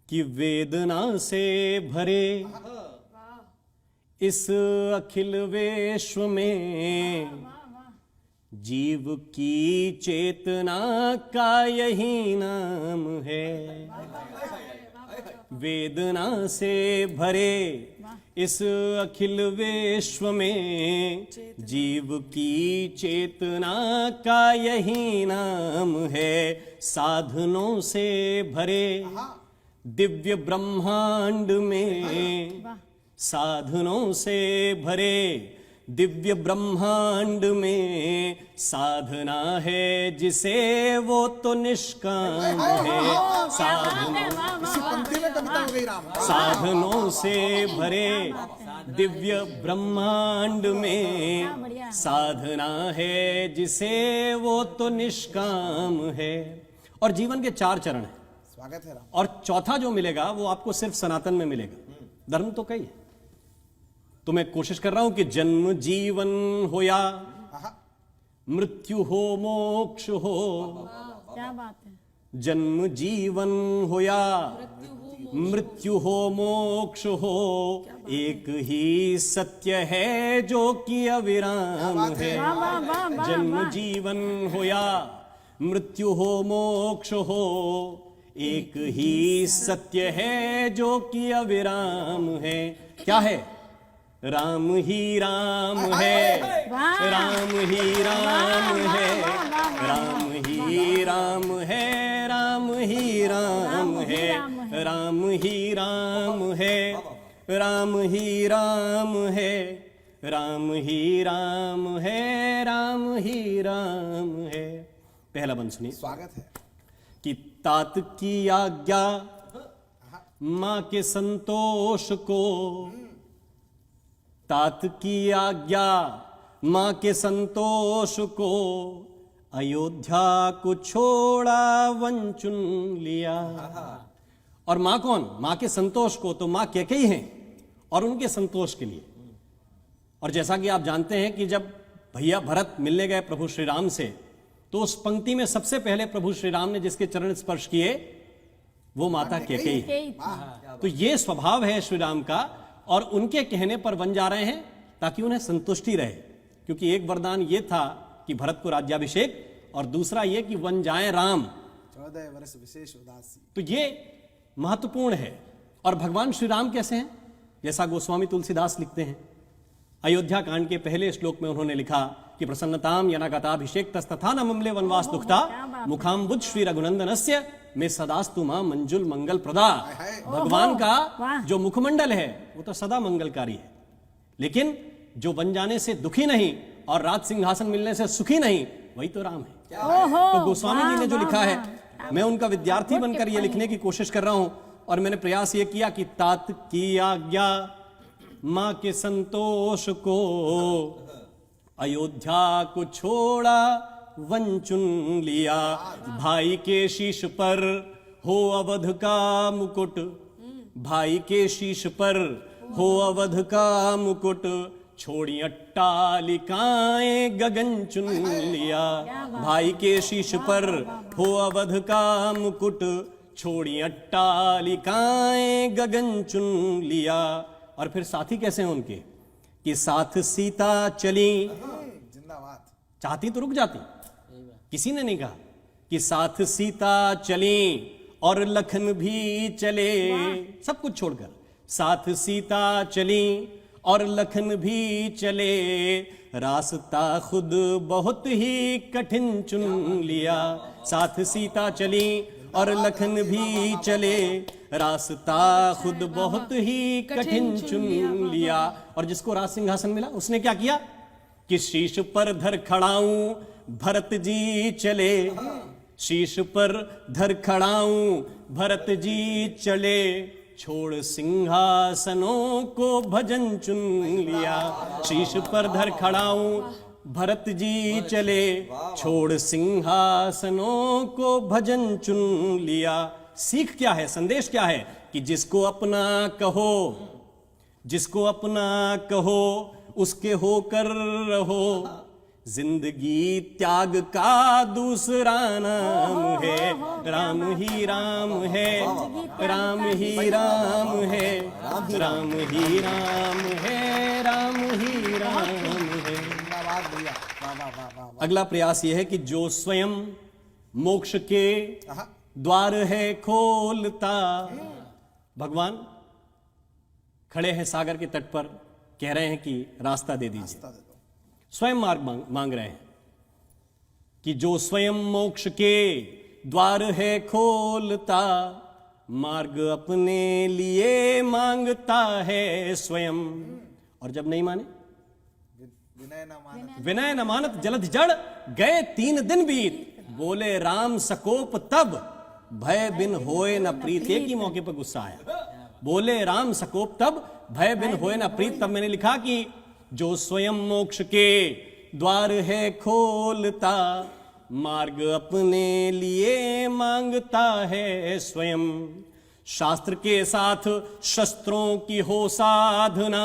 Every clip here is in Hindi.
कि वेदना से भरे इस अखिल विश्व में जीव की चेतना का यही नाम है। वेदना से भरे इस अखिल विश्व में जीव की चेतना का यही नाम है। साधनों से भरे दिव्य ब्रह्मांड में, साधनों से भरे दिव्य ब्रह्मांड में साधना है जिसे वो तो निष्काम है। साधनों से भरे दिव्य ब्रह्मांड में साधना है जिसे वो तो निष्काम है। और जीवन के 4 चरण हैं। स्वागत है राम। और चौथा जो मिलेगा वो आपको सिर्फ सनातन में मिलेगा। धर्म तो कई है, तो मैं कोशिश कर रहा हूं कि जन्म जीवन हो या मृत्यु हो मोक्ष हो, क्या बात है, जन्म जीवन हो या मृत्यु हो मोक्ष हो, एक ही सत्य है जो कि अविराम है। जन्म जीवन हो या मृत्यु हो मोक्ष हो, एक ही सत्य है जो कि अविराम है। क्या है? राम ही राम है, राम ही राम है, राम ही राम है, राम ही राम है, राम ही राम है, राम ही राम है, राम ही राम है, राम ही राम है। पहला बंद सुनिए। स्वागत है। कि तात की आज्ञा मां के संतोष को, तात की आज्ञा मां के संतोष को, अयोध्या को छोड़ा वन चुन लिया। और मां कौन? मां के संतोष को तो मां कैकेयी हैं और उनके संतोष के लिए। और जैसा कि आप जानते हैं कि जब भैया भरत मिलने गए प्रभु श्री राम से, तो उस पंक्ति में सबसे पहले प्रभु श्री राम ने जिसके चरण स्पर्श किए वो माता कैकेयी है। तो ये स्वभाव है श्री राम का, और उनके कहने पर वन जा रहे हैं ताकि उन्हें संतुष्टि रहे। क्योंकि एक वरदान ये था कि भरत को राज्याभिषेक, और दूसरा ये कि वन जाए राम, 14 वर्ष विशेष उदासी। तो ये महत्वपूर्ण है। और भगवान श्री राम कैसे हैं? जैसा गोस्वामी तुलसीदास लिखते हैं, अयोध्या कांड के पहले श्लोक में उन्होंने लिखा कि प्रसन्नताम यनागताभिषेक तस्तथा न ममले वनवास दुखता मुखाम्बुज श्री रघुनंदनस्य में सदास्तु मां मंजुल मंगल प्रदा। भगवान का जो मुखमंडल है वो तो सदा मंगलकारी है, लेकिन जो बन जाने से दुखी नहीं और राज सिंहासन मिलने से सुखी नहीं, वही तो राम है। तो गोस्वामी जी ने जो लिखा है, मैं उनका विद्यार्थी बनकर ये लिखने की कोशिश कर रहा हूं। और मैंने प्रयास ये किया कि तात की आज्ञा मां के संतोष को, अयोध्या को छोड़ा वन चुन लिया। भाई के शीश पर हो अवध का मुकुट, भाई के शीश पर हो अवध का मुकुट, छोड़ी अट्टालिकाएं गगन चुन लिया। भाई के शीश पर हो अवध का मुकुट, छोड़ी अट्टालिकाएं गगन चुन लिया। और फिर साथी कैसे हैं उनके? कि साथ सीता चली, जिंदाबाद। चाहती तो रुक जाती, किसी ने नहीं कहा। कि साथ सीता चली और लखन भी चले, सब कुछ छोड़कर साथ सीता चली और लखन भी चले, रास्ता खुद बहुत ही कठिन चुन लिया। साथ सीता चली और लखन भी चले, रास्ता खुद बहुत ही कठिन चुन लिया। और जिसको राज सिंहासन मिला उसने क्या किया? कि शीश पर धर खड़ाऊं भरत जी चले, शीश पर धर खड़ाऊं भरत जी चले, छोड़ सिंहासनों को भजन चुन लिया। शीश पर धर खड़ाऊं भरत जी चले, छोड़ सिंहासनों को भजन चुन लिया। सीख क्या है? संदेश क्या है? कि जिसको अपना कहो, जिसको अपना कहो उसके होकर रहो, जिंदगी त्याग का दूसरा नाम है, राम ही राम है, राम ही राम है, राम ही राम है, राम ही राम है। जिंदाबाद भैया, वाह वाह वाह वाह वाह। अगला प्रयास यह है कि जो स्वयं मोक्ष के आहा, द्वार है खोलता। भगवान खड़े हैं सागर के तट पर, कह रहे हैं कि रास्ता दे दीजिए, रास्ता दे दो। स्वयं मार्ग मांग रहे हैं कि जो स्वयं मोक्ष के द्वार है खोलता, मार्ग अपने लिए मांगता है स्वयं। और जब नहीं माने, विनय न मानत, विनय न मानत जलधि जड़, गए 3 दिन बीत, बोले राम सकोप तब, भय बिन होए न प्रीत। एक ही मौके पर गुस्सा आया, बोले राम सकोप तब, भय बिन होए न प्रीत। तब मैंने लिखा कि जो स्वयं मोक्ष के द्वार है खोलता, मार्ग अपने लिए मांगता है स्वयं। शास्त्र के साथ शस्त्रों की हो साधना,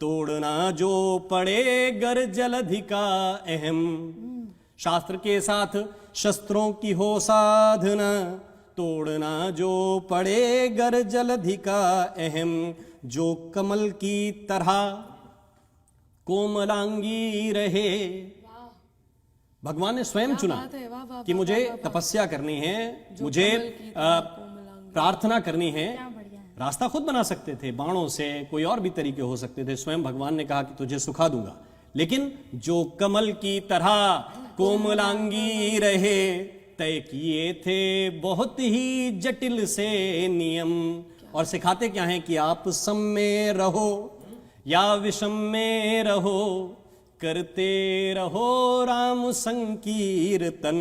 तोड़ना जो पड़े गर जलधि का अहम। शास्त्र के साथ शस्त्रों की हो साधना, तोड़ना जो पड़े गर जलधि का अहम। जो कमल की तरह कोमलांगी रहे। भगवान ने स्वयं चुना कि मुझे तपस्या करनी है, मुझे प्रार्थना करनी है। रास्ता खुद बना सकते थे, बाणों से, कोई और भी तरीके हो सकते थे। स्वयं भगवान ने कहा कि तुझे सुखा दूंगा, लेकिन जो कमल की तरह कोमलांगी रहे, तय किए थे बहुत ही जटिल से नियम। और सिखाते क्या है कि आप सम में रहो या विषम में रहो, करते रहो राम संकीर्तन।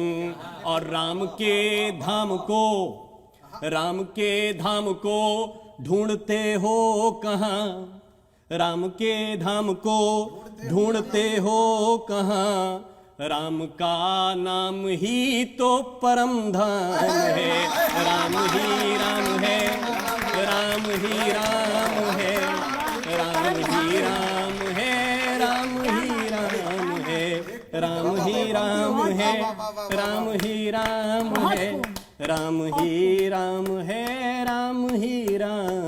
और राम के धाम को ढूंढते हो कहाँ, राम के धाम को ढूंढते हो कहाँ। राम का नाम ही तो परम धाम है, राम ही राम है, राम ही राम है, राम ही राम है, राम ही राम है, राम ही राम है, राम ही राम है, राम ही राम है, राम ही राम